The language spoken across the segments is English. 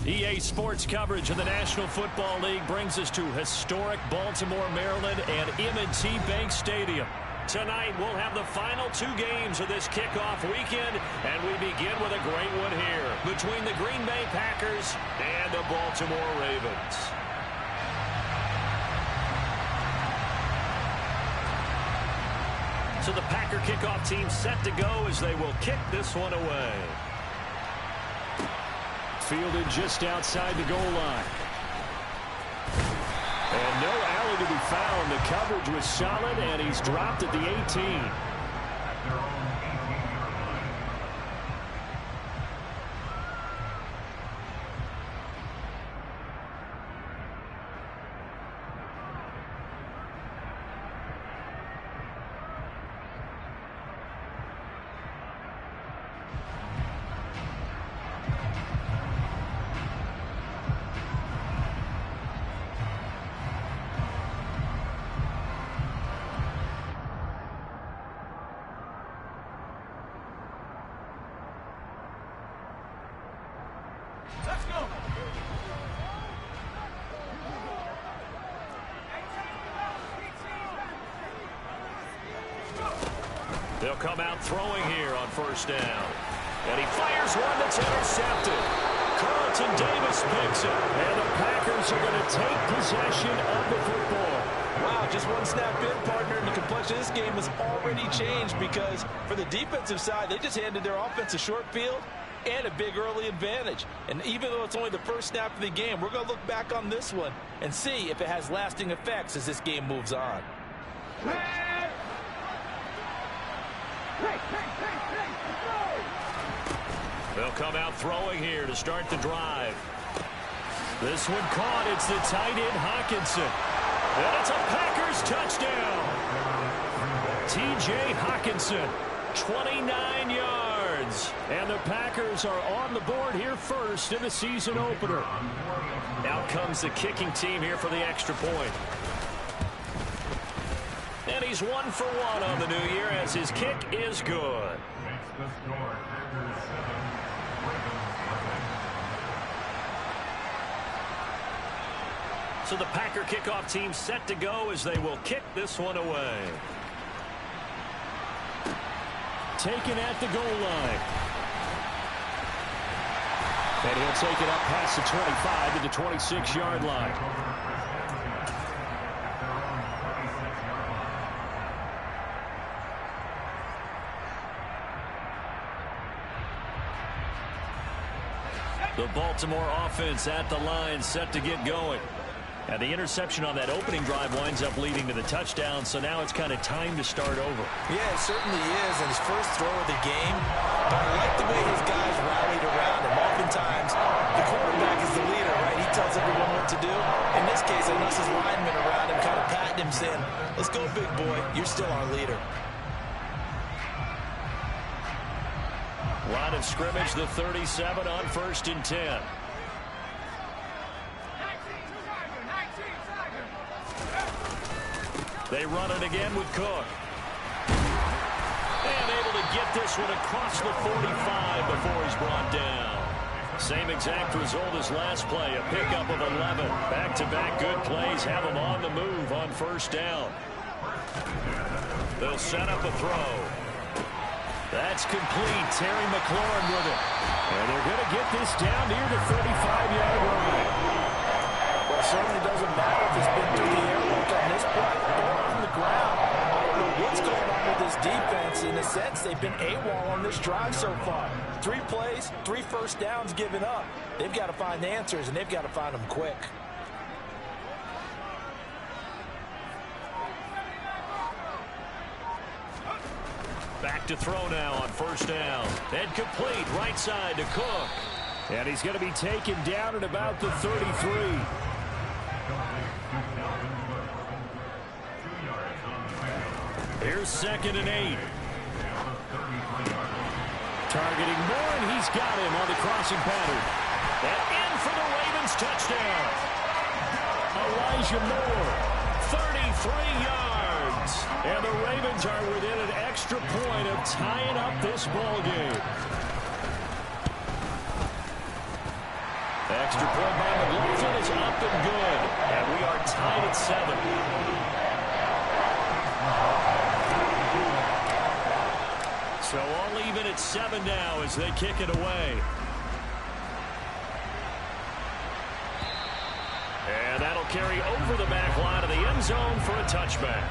EA Sports coverage of the National Football League brings us to historic Baltimore, Maryland and M&T Bank Stadium. Tonight, we'll have the final two games of this kickoff weekend, and we begin with a great one here between the Green Bay Packers and the Baltimore Ravens. So the Packer kickoff team set to go as they will kick this one away. Fielded just outside the goal line. And no alley to be found. The coverage was solid, and he's dropped at the 18. They'll come out throwing here on first down. And he fires one that's intercepted. Carlton Davis picks it. And the Packers are going to take possession of the football. Wow, just one snap in, partner, and the complexion of this game has already changed because for the defensive side, they just handed their offense a short field and a big early advantage. And even though it's only the first snap of the game, we're going to look back on this one and see if it has lasting effects as this game moves on. They'll come out throwing here to start the drive. This one caught. It's the tight end, Hockenson. And it's a Packers touchdown. T.J. Hockenson, 29 yards. And the Packers are on the board here first in the season opener. Out comes the kicking team here for the extra point. And he's 1 for 1 on the new year as his kick is good. So the Packer kickoff team set to go as they will kick this one away. Taken at the goal line. And he'll take it up past the 25 to the 26-yard line. The Baltimore offense at the line set to get going. And the interception on that opening drive winds up leading to the touchdown, so now it's kind of time to start over. Yeah, it certainly is, and his first throw of the game. But I like the way his guys rallied around him. Oftentimes, the quarterback is the leader, right? He tells everyone what to do. In this case, I noticed his linemen around him kind of patting him, saying, "Let's go, big boy. You're still our leader." Line of scrimmage, the 37 on 1st and 10. They run it again with Cook. And able to get this one across the 45 before he's brought down. Same exact result as last play, a pickup of 11. Back-to-back good plays have them on the move on first down. They'll set up a throw. That's complete. Terry McLaurin with it. And they're going to get this down near the 35-yard line. Well, it certainly doesn't matter if it's been through the air like on this play or on the ground. I don't know what's going on with this defense. In a sense, they've been AWOL on this drive so far. 3 plays, 3 first downs given up. They've got to find answers, and they've got to find them quick. Back to throw now on first down. And complete right side to Cook. And he's going to be taken down at about the 33. Here's 2nd and 8. Targeting Moore, and he's got him on the crossing pattern. And in for the Ravens touchdown. Elijah Moore, 33 yards. And the Ravens are within an extra point of tying up this ball game. Extra point by McLaughlin is up and good. And we are tied at 7. So all even at 7 now as they kick it away. And that'll carry over the back line of the end zone for a touchback.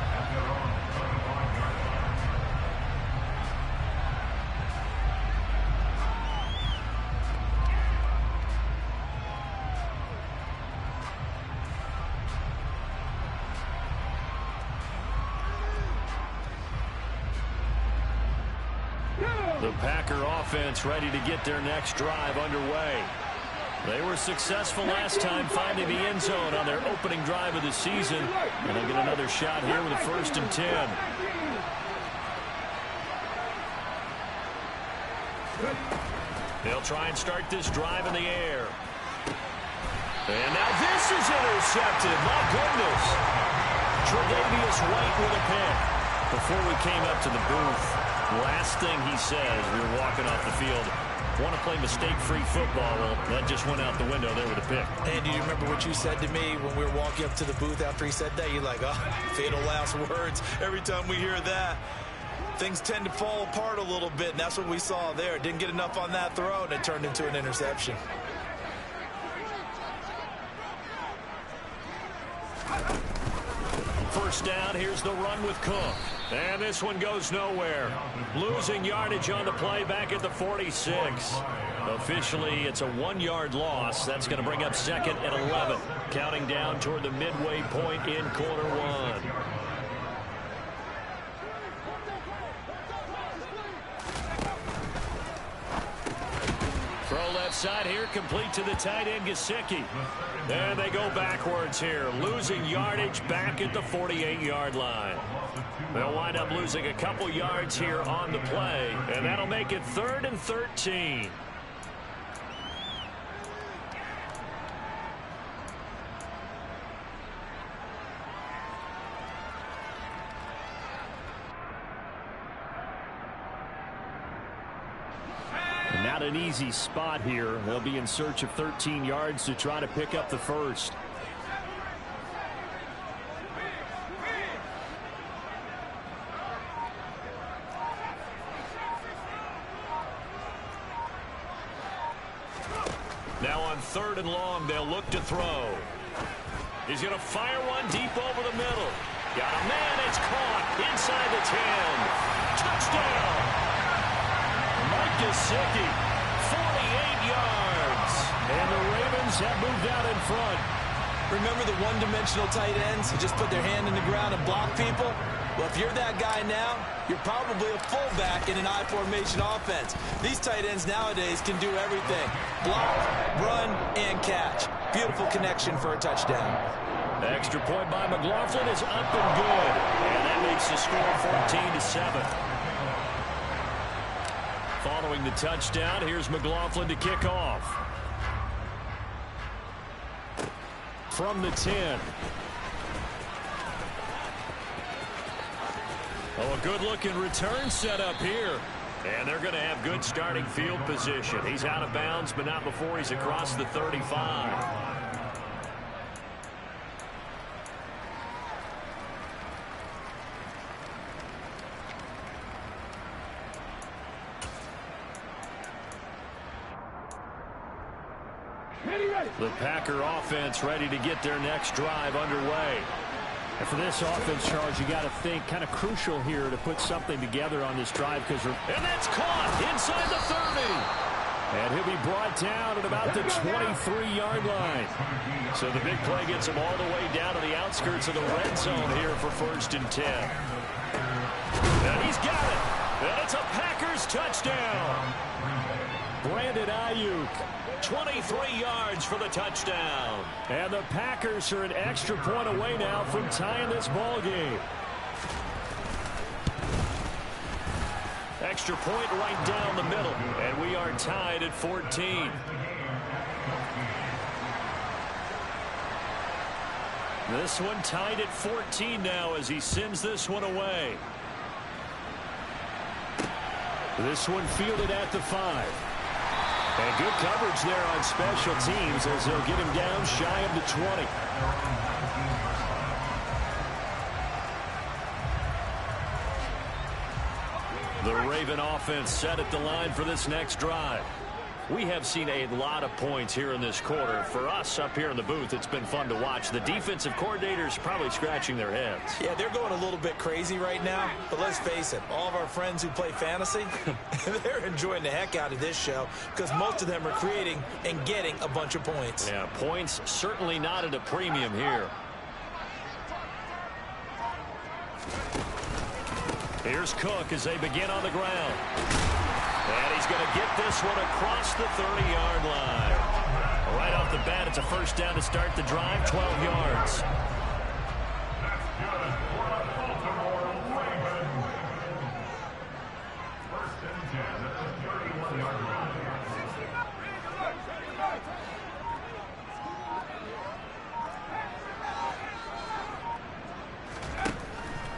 The Packer offense ready to get their next drive underway. They were successful last time finding the end zone on their opening drive of the season. And they'll get another shot here with a 1st and 10. They'll try and start this drive in the air. And now this is intercepted. My goodness. Tre'Davious White with a pick. Before we came up to the booth, last thing he says, we were walking off the field, want to play mistake-free football. Well, that just went out the window there with a pick. And do you remember what you said to me when we were walking up to the booth after he said that? You're like, oh, fatal last words. Every time we hear that, things tend to fall apart a little bit, and that's what we saw there. Didn't get enough on that throw, and it turned into an interception. First down, here's the run with Cook. And this one goes nowhere. Losing yardage on the play back at the 46. Officially, it's a 1-yard loss. That's going to bring up 2nd and 11. Counting down toward the midway point in quarter 1. Throw left side here, complete to the tight end, Gesicki. And they go backwards here, losing yardage back at the 48-yard line. They'll wind up losing a couple yards here on the play, and that'll make it 3rd and 13. Not an easy spot here. They'll be in search of 13 yards to try to pick up the first. Now on 3rd and long, they'll look to throw. He's going to fire one deep over the middle. Got a man, it's caught inside the 10. Touchdown! Mike Gesicki, 48 yards. And the Ravens have moved out in front. Remember the one-dimensional tight ends who just put their hand in the ground and block people? Well, if you're that guy now, you're probably a fullback in an I-formation offense. These tight ends nowadays can do everything. Block, run, and catch. Beautiful connection for a touchdown. The extra point by McLaughlin is up and good. And that makes the score 14-7. Following the touchdown, here's McLaughlin to kick off. From the 10. Oh, a good-looking return set up here. And they're going to have good starting field position. He's out of bounds, but not before he's across the 35. The Packer offense ready to get their next drive underway. And for this offense, Charles, you got to think kind of crucial here to put something together on this drive because and that's caught inside the 30. And he'll be brought down at about the 23-yard line. So the big play gets him all the way down to the outskirts of the red zone here for 1st and 10. And he's got it. And it's a Packers touchdown. Brandon Ayuk, 23 yards for the touchdown. And the Packers are an extra point away now from tying this ball game. Extra point right down the middle, and we are tied at 14. This one tied at 14 now as he sends this one away. This one fielded at the 5. And good coverage there on special teams as they'll get him down shy of the 20. The Raven offense set at the line for this next drive. We have seen a lot of points here in this quarter. For us up here in the booth, it's been fun to watch. The defensive coordinators probably scratching their heads. Yeah, they're going a little bit crazy right now. But let's face it, all of our friends who play fantasy, they're enjoying the heck out of this show because most of them are creating and getting a bunch of points. Yeah, points certainly not at a premium here. Here's Cook as they begin on the ground. And he's going to get this one across the 30-yard line. Right off the bat, it's a first down to start the drive, 12 yards.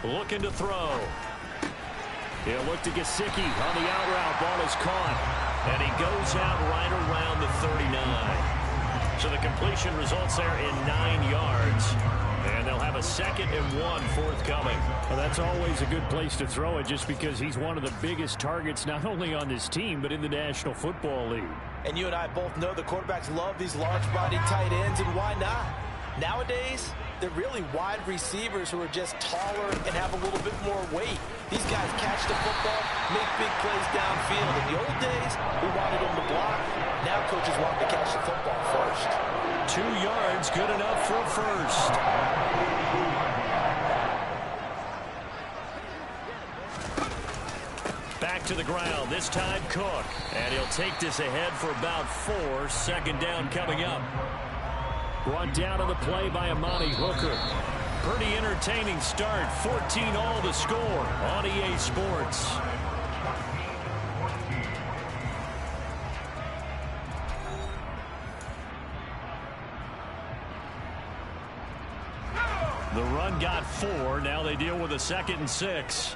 Looking to throw. He'll look to Gesicki on the out route. Ball is caught. And he goes out right around the 39. So the completion results there in 9 yards. And they'll have a 2nd and 1 forthcoming. Well, that's always a good place to throw it just because he's one of the biggest targets not only on this team but in the National Football League. And you and I both know the quarterbacks love these large-bodied tight ends, and why not? Nowadays, they're really wide receivers who are just taller and have a little bit more weight. These guys catch the football, make big plays downfield. In the old days, we wanted them to block. Now coaches want them to catch the football first. 2 yards, good enough for a first. Back to the ground, this time Cook. And he'll take this ahead for about 4. 2nd down coming up. Brought down on the play by Amani Hooker. Pretty entertaining start. 14-all the score on EA Sports. The run got 4. Now they deal with a 2nd and 6.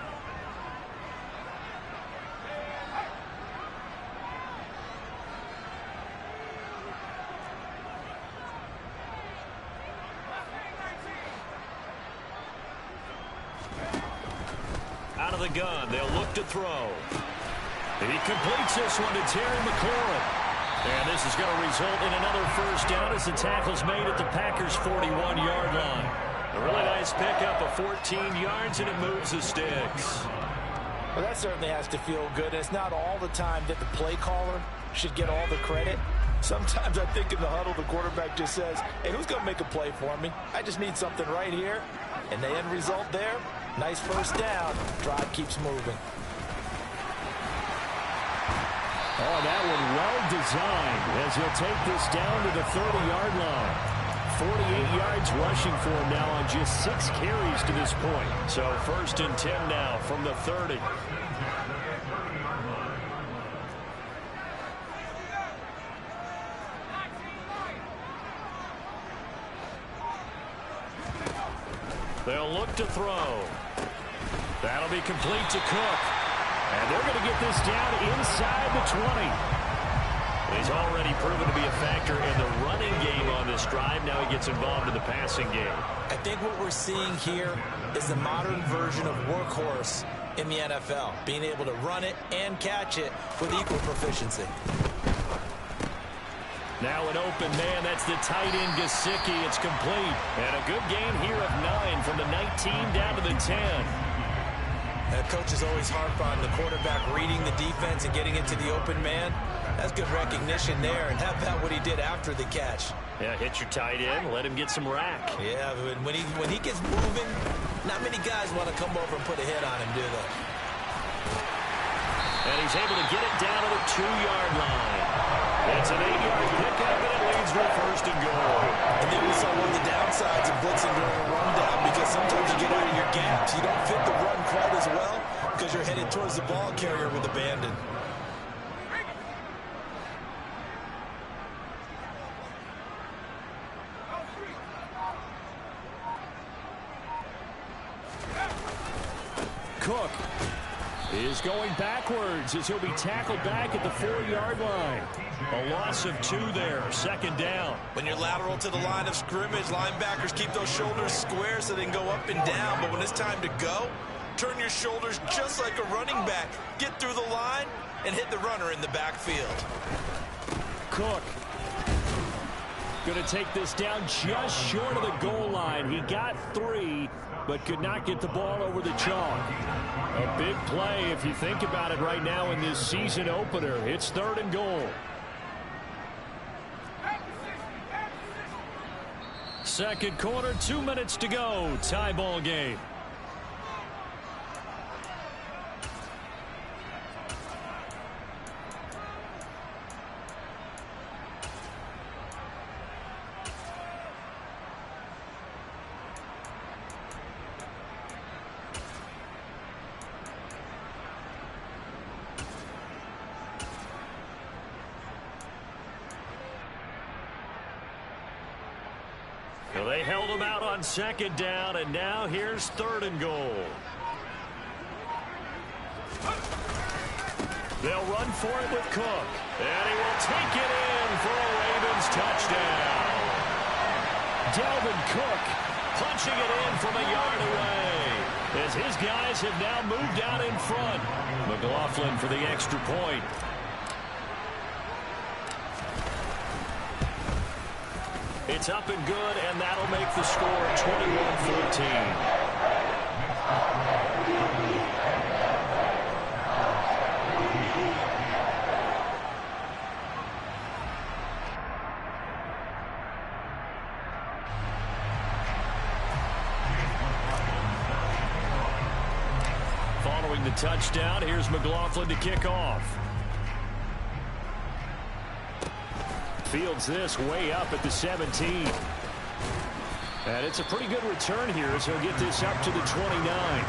Out of the gun, they'll look to throw. He completes this one to Terry McLaurin. And this is going to result in another first down as the tackle's made at the Packers' 41-yard line. A really nice pickup of 14 yards, and it moves the sticks. Well, that certainly has to feel good. It's not all the time that the play caller should get all the credit. Sometimes I think in the huddle, the quarterback just says, hey, who's going to make a play for me? I just need something right here. And the end result there, nice first down. Drive keeps moving. Oh, that one well designed as he'll take this down to the 30-yard line. 48 yards rushing for him now on just 6 carries to this point. So 1st and 10 now from the 30. They'll look to throw. That'll be complete to Cook. And they're going to get this down inside the 20. He's already proven to be a factor in the running game on this drive. Now he gets involved in the passing game. I think what we're seeing here is the modern version of workhorse in the NFL, being able to run it and catch it with equal proficiency. Now an open man, that's the tight end Gesicki. It's complete. And a good gain here of 9 from the 19 down to the 10. And coaches always harp on the quarterback reading the defense and getting into the open man. That's good recognition there. And how about what he did after the catch? Yeah, hit your tight end, let him get some rack. Yeah, when he gets moving, not many guys want to come over and put a hit on him, do they? And he's able to get it down to the 2-yard line. It's an 8-yard pickup, and it leads to a 1st and goal. And then we saw one of the downsides of blitzing during a rundown, because sometimes you get out of your gaps. You don't fit the run quite as well because you're headed towards the ball carrier with abandon. Cook. is going backwards as he'll be tackled back at the 4-yard line. A loss of 2 there, 2nd down. When you're lateral to the line of scrimmage, linebackers keep those shoulders square so they can go up and down. But when it's time to go, turn your shoulders just like a running back. Get through the line and hit the runner in the backfield. Cook going to take this down just short of the goal line. He got 3, but could not get the ball over the chalk. A big play if you think about it right now in this season opener. It's 3rd and goal. 2nd quarter, 2 minutes to go. Tie ball game. Well, they held him out on 2nd down, and now here's 3rd and goal. They'll run for it with Cook, and he will take it in for a Ravens touchdown. Dalvin Cook punching it in from a yard away as his guys have now moved out in front. McLaughlin for the extra point. It's up and good, and that'll make the score 21-14. Following the touchdown, here's McLaughlin to kick off. Fields this way up at the 17. And it's a pretty good return here as he'll get this up to the 29.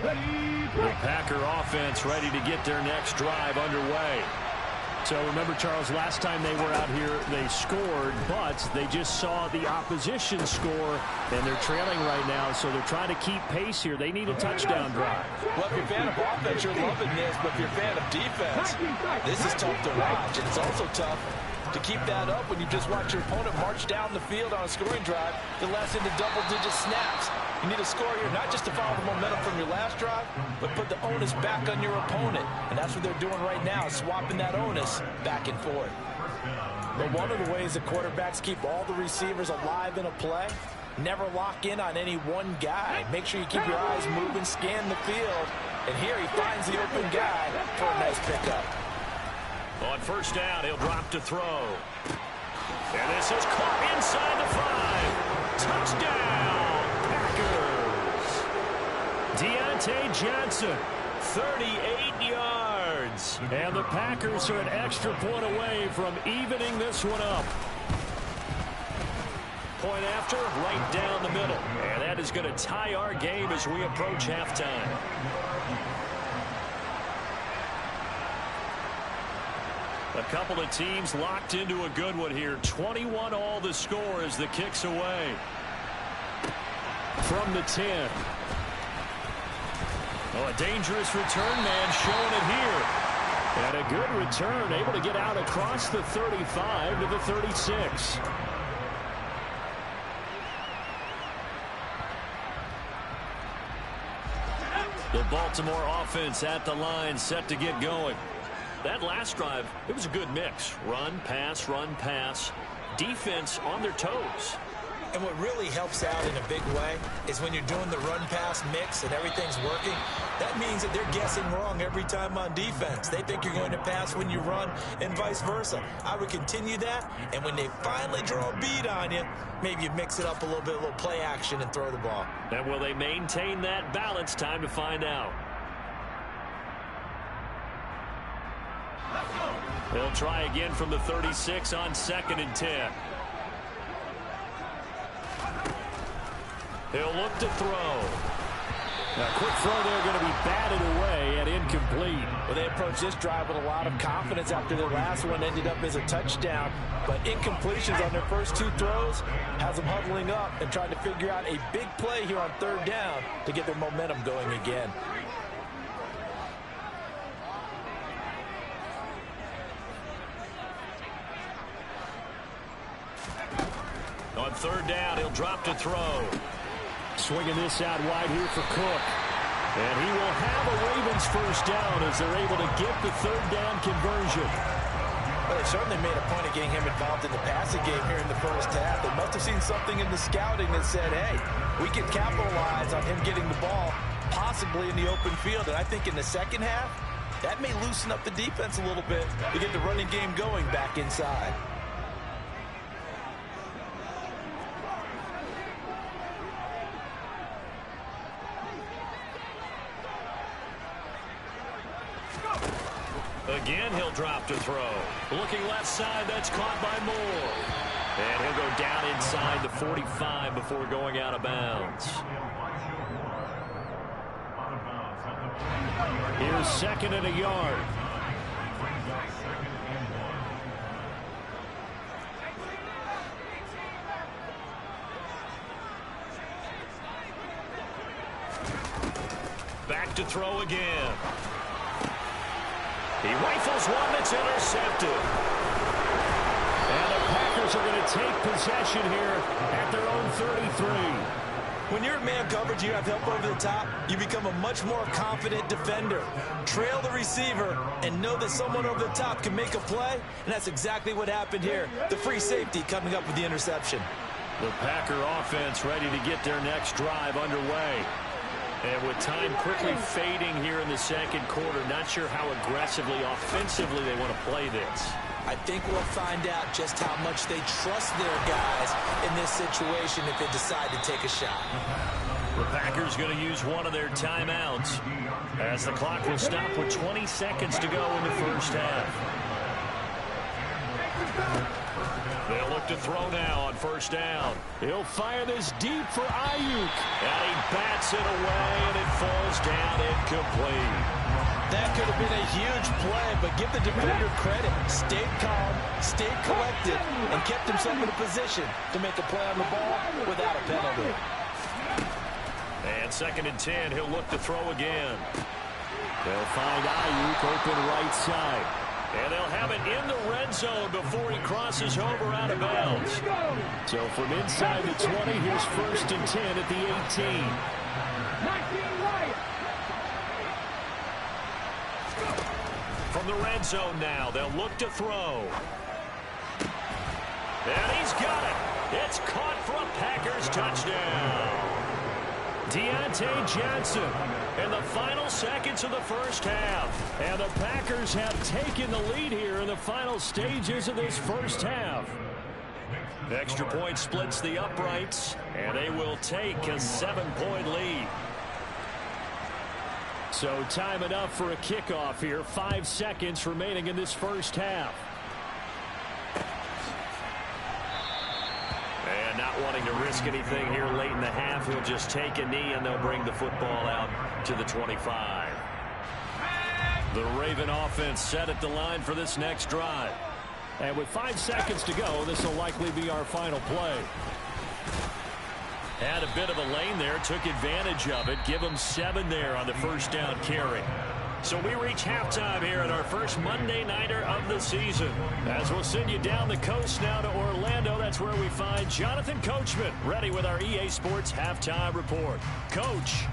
The Packer offense ready to get their next drive underway. So remember, Charles, last time they were out here, they scored, but they just saw the opposition score, and they're trailing right now, so they're trying to keep pace here. They need a touchdown drive. Well, if you're a fan of offense, you're loving this, but if you're a fan of defense, this is tough to watch, and it's also tough to keep that up when you just watch your opponent march down the field on a scoring drive to less into double-digit snaps. You need a score here, not just to follow the momentum from your last drive, but put the onus back on your opponent. And that's what they're doing right now, swapping that onus back and forth. But one of the ways that quarterbacks keep all the receivers alive in a play, never lock in on any one guy. Make sure you keep your eyes moving, scan the field. And here he finds the open guy for a nice pickup. On 1st down, he'll drop to throw. And this is caught inside the 5. Touchdown! Deontay Johnson, 38 yards. And the Packers are an extra point away from evening this one up. Point after, right down the middle. And that is going to tie our game as we approach halftime. A couple of teams locked into a good one here. 21-all the score as the kick's away. From the 10. Oh, a dangerous return man showing it here. And a good return, able to get out across the 35 to the 36. The Baltimore offense at the line, set to get going. That last drive, it was a good mix. Run, pass, defense on their toes. And what really helps out in a big way is when you're doing the run-pass mix and everything's working, that means that they're guessing wrong every time on defense. They think you're going to pass when you run and vice versa. I would continue that, and when they finally draw a bead on you, maybe you mix it up a little bit, a little play action, and throw the ball. And will they maintain that balance? Time to find out. They'll try again from the 36 on 2nd and 10. He'll look to throw. Now, quick throw there going to be batted away and incomplete. Well, they approached this drive with a lot of confidence after their last one ended up as a touchdown. But incompletions on their first two throws has them huddling up and trying to figure out a big play here on third down to get their momentum going again. On third down, he'll drop to throw. Swinging this out wide here for Cook. And he will have a Ravens first down as they're able to get the third down conversion. Well, they certainly made a point of getting him involved in the passing game here in the first half. They must have seen something in the scouting that said, hey, we can capitalize on him getting the ball, possibly in the open field. And I think in the second half, that may loosen up the defense a little bit to get the running game going back inside. Again, he'll drop to throw. Looking left side, that's caught by Moore. And he'll go down inside the 45 before going out of bounds. Here's second and a yard. Back to throw again. He rifles one that's intercepted. And the Packers are going to take possession here at their own 33. When you're in man coverage, you have help over the top, you become a much more confident defender. Trail the receiver and know that someone over the top can make a play, and that's exactly what happened here. The free safety coming up with the interception. The Packer offense ready to get their next drive underway. And with time quickly fading here in the second quarter, not sure how aggressively, offensively they want to play this. I think we'll find out just how much they trust their guys in this situation if they decide to take a shot. The Packers going to use one of their timeouts as the clock will stop with 20 seconds to go in the first half. They'll look to throw now on first down. He'll fire this deep for Ayuk. And he bats it away, and it falls down incomplete. That could have been a huge play, but give the defender credit. Stayed calm, stayed collected, and kept himself in a position to make a play on the ball without a penalty. And second and 10, he'll look to throw again. They'll find Ayuk open right side. And they'll have it in the red zone before he crosses over out of bounds. So from inside the 20, here's first and 10 at the 18. From the red zone now, they'll look to throw. And he's got it. It's caught for a Packers touchdown. Deontay Johnson in the final seconds of the first half. And the Packers have taken the lead here in the final stages of this first half. Extra point splits the uprights, and they will take a 7-point lead. So time enough for a kickoff here. 5 seconds remaining in this first half. And not wanting to risk anything here late in the half, he'll just take a knee and they'll bring the football out to the 25. The Raven offense set at the line for this next drive. And with 5 seconds to go, this will likely be our final play. Had a bit of a lane there, took advantage of it. Give him 7 there on the first down carry. So we reach halftime here at our first Monday Nighter of the season. As we'll send you down the coast now to Orlando, that's where we find Jonathan Coachman ready with our EA Sports Halftime Report. Coach.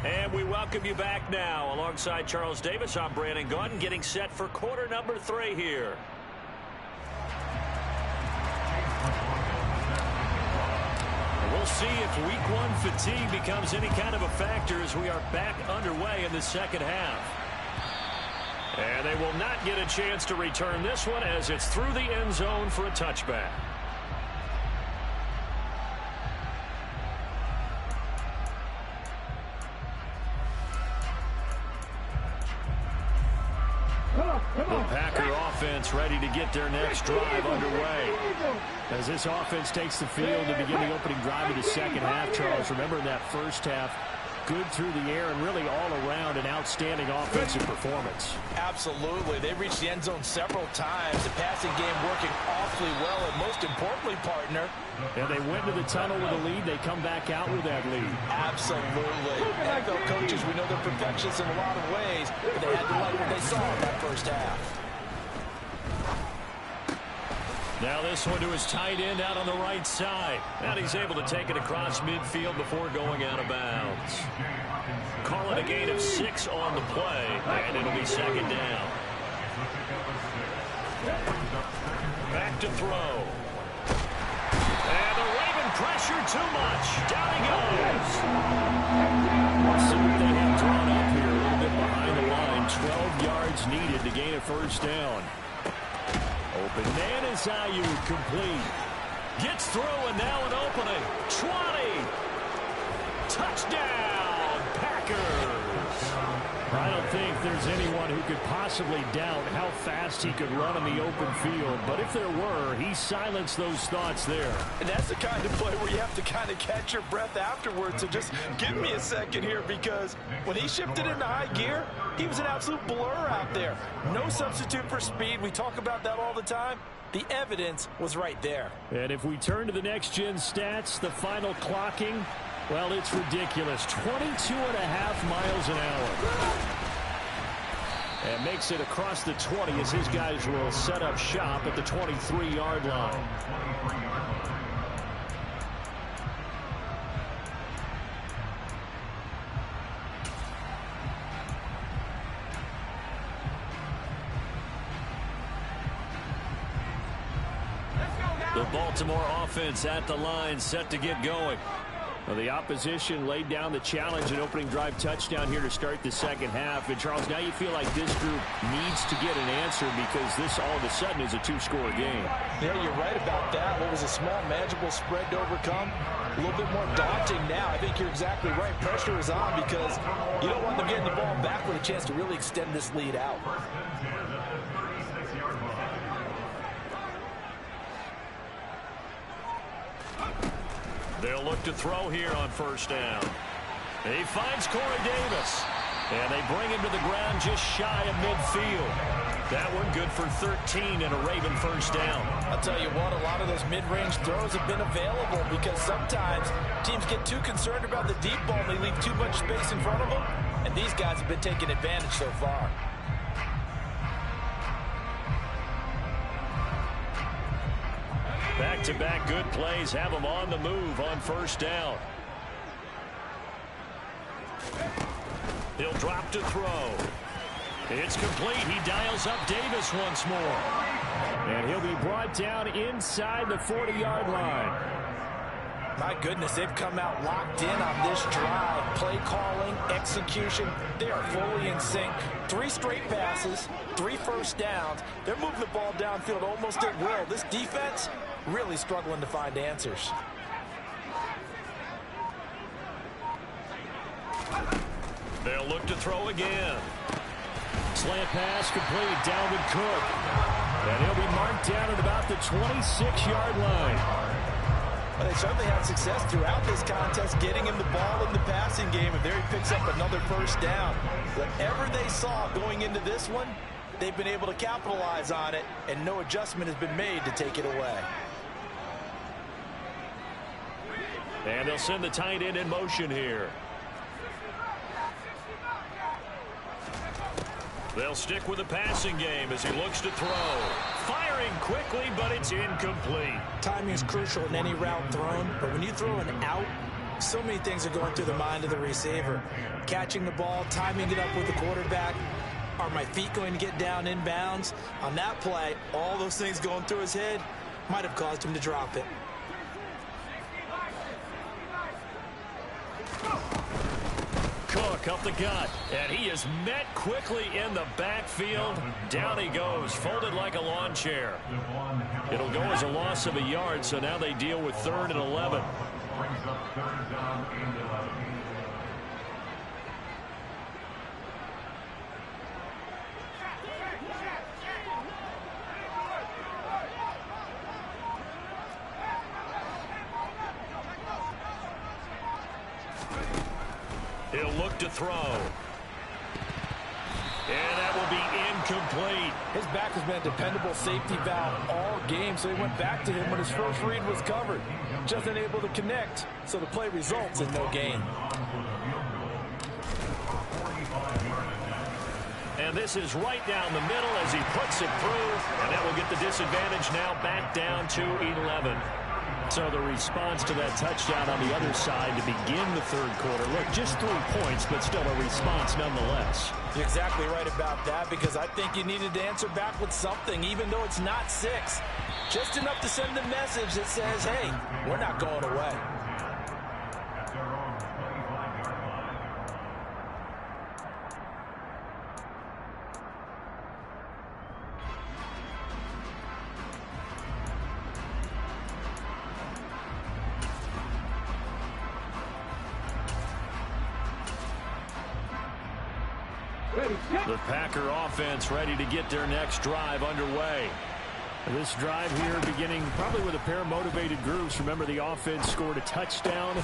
And we welcome you back now. Alongside Charles Davis, I'm Brandon Gaudin, getting set for quarter number 3 here. We'll see if week 1 fatigue becomes any kind of a factor as we are back underway in the second half. And they will not get a chance to return this one as it's through the end zone for a touchback. The Packer offense ready to get their next drive underway. As this offense takes the field to begin the opening drive of the second half, Charles, remember in that first half, good through the air and really all around an outstanding offensive performance. Absolutely. They reached the end zone several times. The passing game working awfully well, and most importantly, partner. And they went to the tunnel with a lead. They come back out with that lead. Absolutely. NFL coaches, we know they're perfectionists in a lot of ways, but they had to like what they saw in that first half. Now this one to his tight end out on the right side. And he's able to take it across midfield before going out of bounds. Call it a gain of 6 on the play, and it'll be second down. Back to throw. And the Raven pressure too much. Down he goes. Let's see what they have drawn up here. A little bit behind the line. 12 yards needed to gain a first down. Open man is Ayuk, complete. Gets through, and now an opening. 20. Touchdown, Packers. I don't think there's anyone who could possibly doubt how fast he could run in the open field. But if there were, he silenced those thoughts there. And that's the kind of play where you have to kind of catch your breath afterwards. So just give me a second here, because when he shifted into high gear, he was an absolute blur out there. No substitute for speed. We talk about that all the time. The evidence was right there. And if we turn to the next-gen stats, the final clocking, well, it's ridiculous. 22.5 miles an hour. And makes it across the 20 as his guys will set up shop at the 23-yard line. The Baltimore offense at the line, set to get going. Well, the opposition laid down the challenge, an opening drive touchdown here to start the second half. And, Charles, now you feel like this group needs to get an answer because this all of a sudden is a two-score game. Yeah, you're right about that. What was a small, manageable spread to overcome, a little bit more daunting now. I think you're exactly right. Pressure is on because you don't want them getting the ball back with a chance to really extend this lead out. They'll look to throw here on first down. He finds Corey Davis. And they bring him to the ground just shy of midfield. That one good for 13 and a Raven first down. I'll tell you what, a lot of those mid-range throws have been available because sometimes teams get too concerned about the deep ball and they leave too much space in front of them. And these guys have been taking advantage so far. Back-to-back good plays have them on the move on first down. He'll drop to throw. It's complete. He dials up Davis once more. And he'll be brought down inside the 40-yard line. My goodness, they've come out locked in on this drive. Play calling, execution, they are fully in sync. 3 straight passes, 3 first downs. They're moving the ball downfield almost at will. This defense really struggling to find answers. They'll look to throw again. Slant pass complete. Dalvin Cook. And he'll be marked down at about the 26-yard line. Well, they certainly had success throughout this contest getting him the ball in the passing game, and there he picks up another first down. Whatever they saw going into this one, they've been able to capitalize on it, and no adjustment has been made to take it away. And they'll send the tight end in motion here. They'll stick with the passing game as he looks to throw. Firing quickly, but it's incomplete. Timing is crucial in any route thrown, but when you throw an out, so many things are going through the mind of the receiver. Catching the ball, timing it up with the quarterback. Are my feet going to get down in bounds? On that play, all those things going through his head might have caused him to drop it. Cook up the gut, and he is met quickly in the backfield. Down he goes, folded like a lawn chair. It'll go as a loss of a yard, so now they deal with 3rd and 11. look to throw. And that will be incomplete. His back has been a dependable safety valve all game, so he went back to him when his first read was covered. Just unable to connect, so the play results in no gain. And this is right down the middle as he puts it through, and that will get the disadvantage now back down to 11. So the response to that touchdown on the other side to begin the third quarter. Look, just 3 points, but still a response nonetheless. You're exactly right about that, because I think you needed to answer back with something, even though it's not 6. Just enough to send the message that says, hey, we're not going away. The Packer offense ready to get their next drive underway. This drive here beginning probably with a pair of motivated groups. Remember, the offense scored a touchdown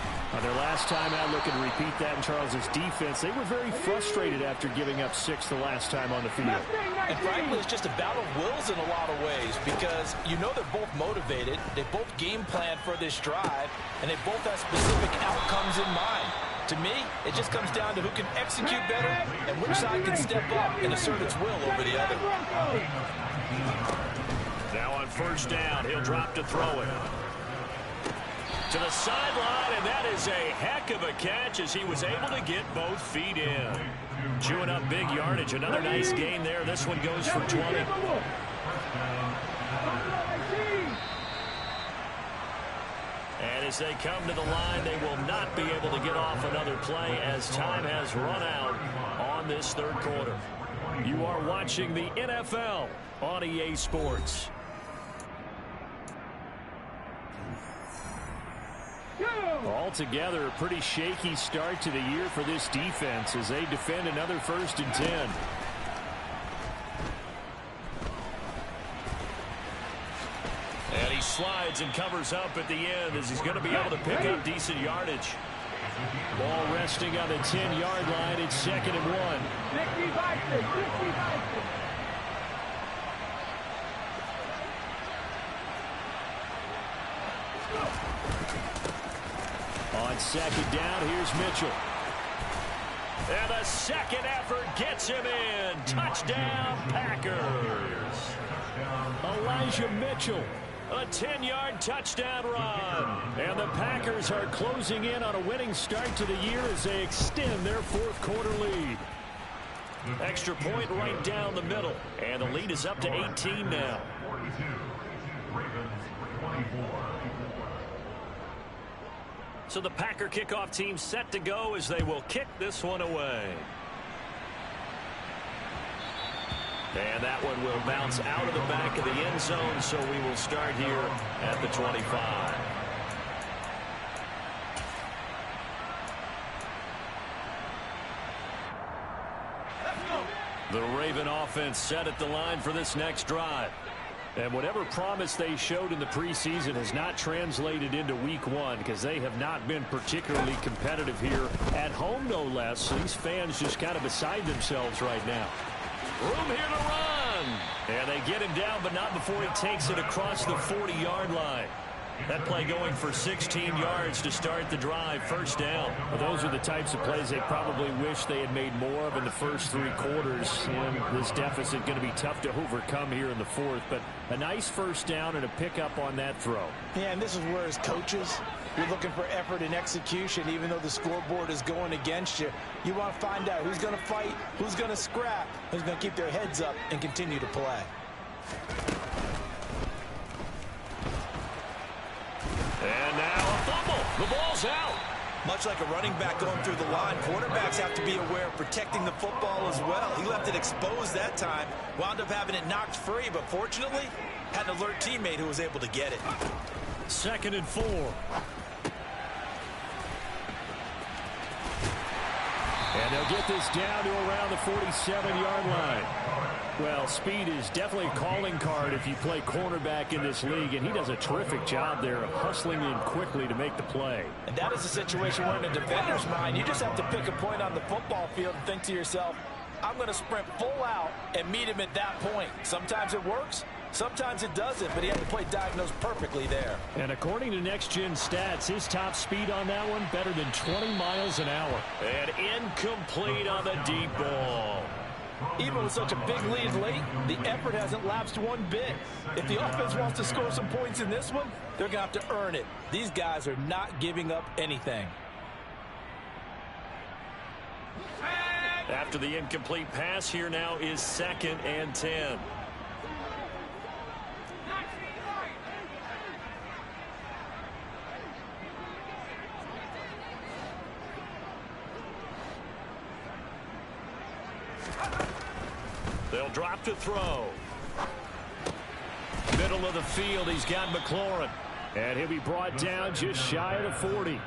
their last time out. Looking to repeat that in Charles's defense. They were very frustrated after giving up 6 the last time on the field. And frankly, it's just a battle of wills in a lot of ways, because you know they're both motivated, they both game plan for this drive, and they both have specific outcomes in mind. To me, it just comes down to who can execute better and which side can step up and assert its will over the other. Now on first down, he'll drop to throw it. To the sideline, and that is a heck of a catch as he was able to get both feet in. Chewing up big yardage. Another nice gain there. This one goes for 20. And as they come to the line, they will not be able to get off another play as time has run out on this third quarter. You are watching the NFL on EA Sports. Altogether, a pretty shaky start to the year for this defense as they defend another 1st and 10. And he slides and covers up at the end as he's going to be able to pick up decent yardage. Ball resting on the 10-yard line. It's 2nd and 1. On 2nd down, here's Mitchell. And the second effort gets him in. Touchdown, Packers. Elijah Mitchell. A 10-yard touchdown run. And the Packers are closing in on a winning start to the year as they extend their 4th quarter lead. Extra point right down the middle. And the lead is up to 18 now. So the Packer kickoff team set to go as they will kick this one away. And that one will bounce out of the back of the end zone, so we will start here at the 25. The Raven offense set at the line for this next drive. And whatever promise they showed in the preseason has not translated into week 1 because they have not been particularly competitive here at home, no less. These fans just kind of beside themselves right now. Room here to run. And they get him down, but not before he takes it across the 40-yard line. That play going for 16 yards to start the drive. First down. Well, those are the types of plays they probably wish they had made more of in the first 3 quarters. And this deficit going to be tough to overcome here in the 4th. But a nice first down and a pickup on that throw. Yeah, and this is where as coaches, you're looking for effort and execution. Even though the scoreboard is going against you, you want to find out who's going to fight, who's going to scrap, who's going to keep their heads up and continue to play. And now a fumble. The ball's out. Much like a running back going through the line, quarterbacks have to be aware of protecting the football as well. He left it exposed that time, wound up having it knocked free, but fortunately, had an alert teammate who was able to get it. 2nd and 4. And they'll get this down to around the 47-yard line. Well, speed is definitely a calling card if you play cornerback in this league, and he does a terrific job there of hustling in quickly to make the play. And that is a situation where in a defender's mind, you just have to pick a point on the football field and think to yourself, I'm going to sprint full out and meet him at that point. Sometimes it works, sometimes it doesn't, but he had to play diagnosed perfectly there. And according to Next Gen Stats, his top speed on that one, better than 20 miles an hour. And incomplete on the deep ball. Even with such a big lead late, the effort hasn't lapsed one bit. If the offense wants to score some points in this one, they're going to have to earn it. These guys are not giving up anything. After the incomplete pass, here now is 2nd and 10. They'll drop to throw. Middle of the field, he's got McLaurin. And he'll be brought down just shy of the 40.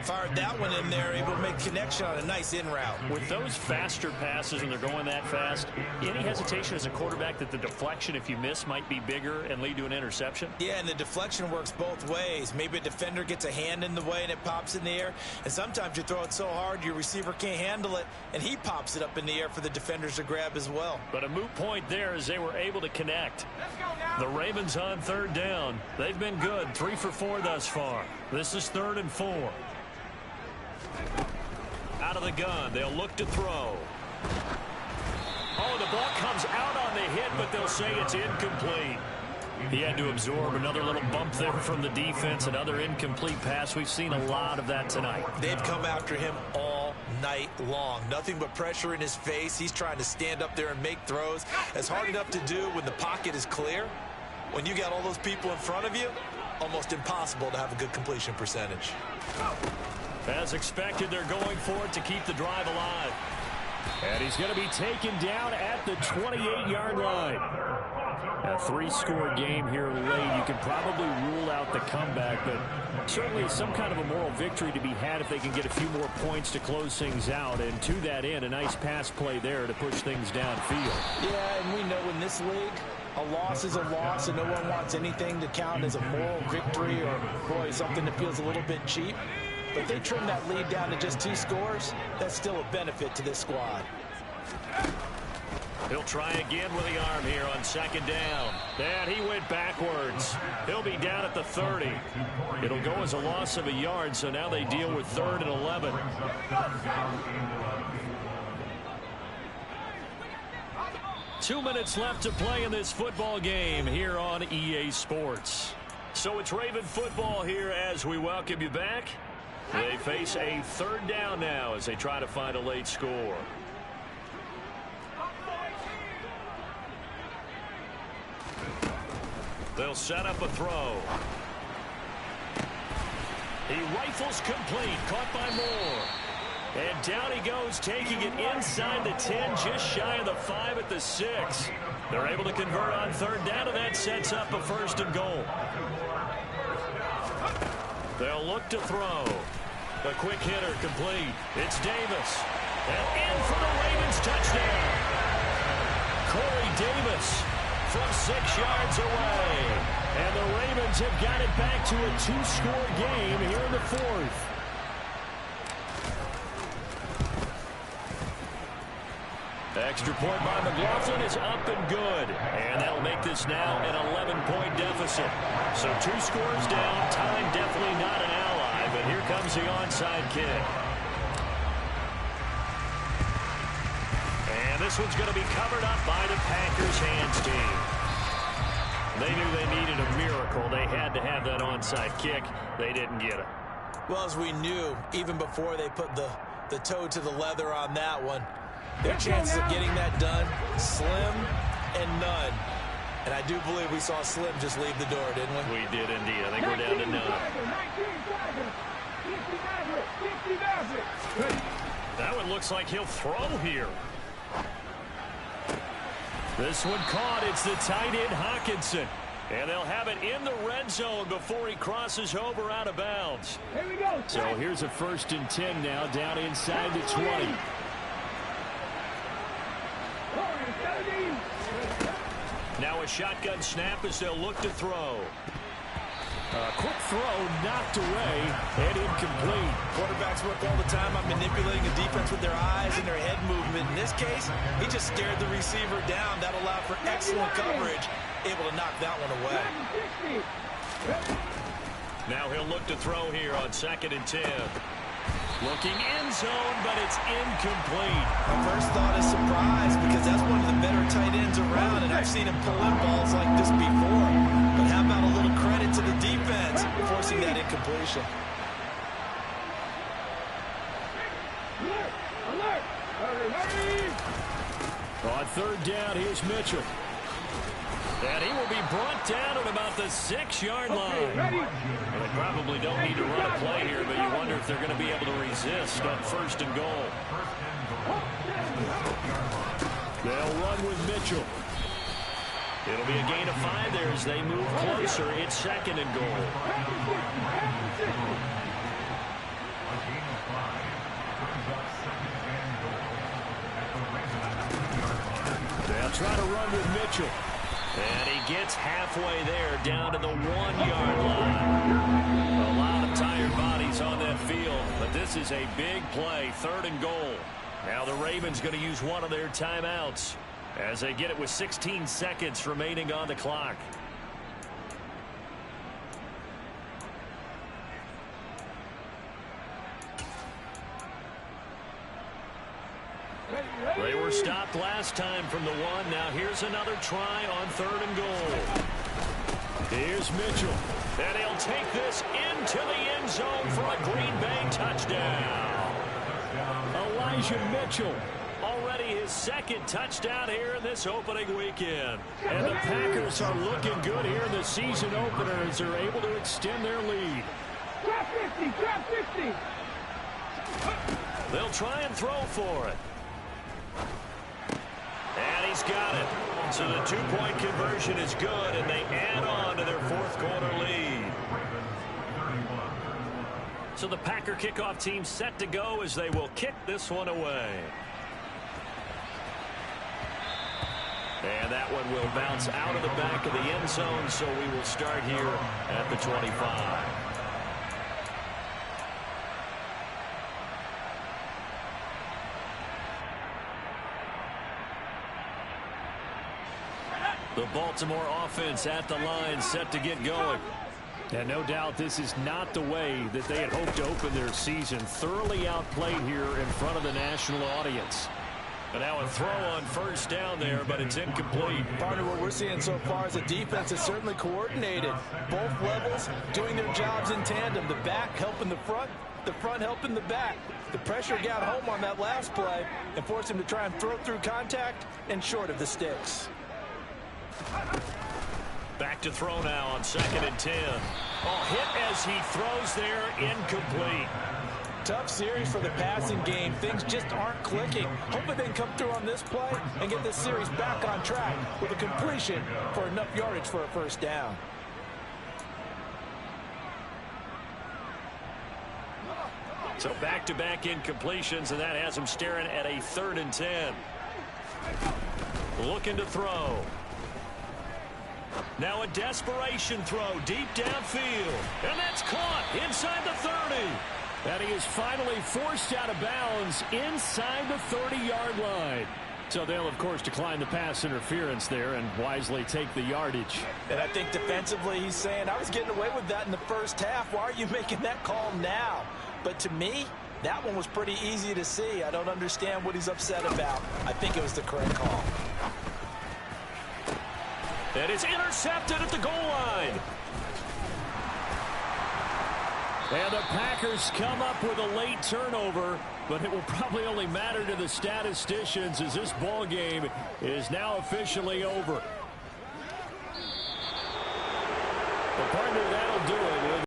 Fired that one in there, able to make connection on a nice in route. With those faster passes and they're going that fast, any hesitation as a quarterback that the deflection, if you miss, might be bigger and lead to an interception? Yeah, and the deflection works both ways. Maybe a defender gets a hand in the way and it pops in the air. And sometimes you throw it so hard your receiver can't handle it, and he pops it up in the air for the defenders to grab as well. But a moot point there as they were able to connect. The Ravens on 3rd down. They've been good, 3 for 4 thus far. This is 3rd and 4. Out of the gun, they'll look to throw. Oh, the ball comes out on the hit, but they'll say it's incomplete. He had to absorb another little bump there from the defense, another incomplete pass. We've seen a lot of that tonight. They've come after him all night long. Nothing but pressure in his face. He's trying to stand up there and make throws. It's hard enough to do when the pocket is clear. When you got all those people in front of you, almost impossible to have a good completion percentage. As expected, they're going for it to keep the drive alive. And he's going to be taken down at the 28-yard line. A 3-score game here late. You can probably rule out the comeback, but certainly some kind of a moral victory to be had if they can get a few more points to close things out. And to that end, a nice pass play there to push things downfield. Yeah, and we know in this league, a loss is a loss, and no one wants anything to count as a moral victory or, boy, something that feels a little bit cheap. But if they trim that lead down to just 2 scores, that's still a benefit to this squad. He'll try again with the arm here on 2nd down. And he went backwards. He'll be down at the 30. It'll go as a loss of a yard, so now they deal with 3rd and 11. Two minutes left to play in this football game here on EA Sports. So it's Raven football here as we welcome you back. They face a 3rd down now as they try to find a late score. They'll set up a throw. He rifles complete, caught by Moore. And down he goes, taking it inside the 10, just shy of the 5 at the 6. They're able to convert on 3rd down, and that sets up a 1st and goal. They'll look to throw. A quick hitter complete. It's Davis. And in for the Ravens touchdown. Corey Davis from 6 yards away. And the Ravens have got it back to a 2-score game here in the 4th. Extra point by McLaughlin is up and good. And that'll make this now an 11-point deficit. So 2 scores down. Time definitely not an ally, but here comes the onside kick. And this one's going to be covered up by the Packers hands team. They knew they needed a miracle. They had to have that onside kick. They didn't get it. Well, as we knew, even before they put the toe to the leather on that one, their chances of getting that done, slim and none. And I do believe we saw Slim just leave the door, didn't we? We did indeed. I think we're down to none. That one looks like he'll throw here. This one caught. It's the tight end Hockenson. And they'll have it in the red zone before he crosses over out of bounds. Here we go. So here's a 1st and 10 now, down inside the 20. Now a shotgun snap as they'll look to throw. Quick throw knocked away and incomplete. Quarterbacks work all the time on manipulating a defense with their eyes and their head movement. In this case, he just stared the receiver down. That allowed for excellent coverage, able to knock that one away. Now he'll look to throw here on 2nd and 10. Looking end zone, but it's incomplete. My first thought is surprise, because that's one of the better tight ends around, and I've seen him pull in balls like this before. But how about a little credit to the defense forcing that incompletion? On 3rd down, here's Mitchell. And he will be brought down at about the 6-yard line. Well, they probably don't need to run a play here, but you wonder if they're going to be able to resist on 1st and goal. They'll run with Mitchell. It'll be a gain of 5 there as they move closer. It's 2nd and goal. They'll try to run with Mitchell. And he gets halfway there, down to the 1-yard line. A lot of tired bodies on that field, but this is a big play, 3rd and goal. Now the Ravens going to use one of their timeouts as they get it with 16 seconds remaining on the clock. They were stopped last time from the 1. Now here's another try on 3rd and goal. Here's Mitchell. And he'll take this into the end zone for a Green Bay touchdown. Elijah Mitchell. Already his 2nd touchdown here in this opening weekend. And the Packers are looking good here in the season opener as they're able to extend their lead. Trap 50, trap 50. They'll try and throw for it. And he's got it. So the 2-point conversion is good, and they add on to their 4th quarter lead. So the Packer kickoff team set to go as they will kick this one away. And that one will bounce out of the back of the end zone, so we will start here at the 25. The Baltimore offense at the line, set to get going. And no doubt this is not the way that they had hoped to open their season. Thoroughly outplayed here in front of the national audience. And now a throw on 1st down there, but it's incomplete. Partner, what we're seeing so far is the defense is certainly coordinated. Both levels doing their jobs in tandem. The back helping the front helping the back. The pressure got home on that last play and forced him to try and throw through contact and short of the sticks. Back to throw now on 2nd and 10. Oh, hit as he throws there, incomplete. Tough series for the passing game. Things just aren't clicking. Hoping they can come through on this play and get this series back on track with a completion for enough yardage for a 1st down. So back-to-back incompletions, and that has him staring at a 3rd and 10. Looking to throw. Now a desperation throw deep downfield. And that's caught inside the 30. And he is finally forced out of bounds inside the 30-yard line. So they'll, of course, decline the pass interference there and wisely take the yardage. And I think defensively he's saying, I was getting away with that in the 1st half. Why are you making that call now? But to me, that one was pretty easy to see. I don't understand what he's upset about. I think it was the correct call. And it's intercepted at the goal line. And the Packers come up with a late turnover, but it will probably only matter to the statisticians as this ball game is now officially over. The partner, that'll do it.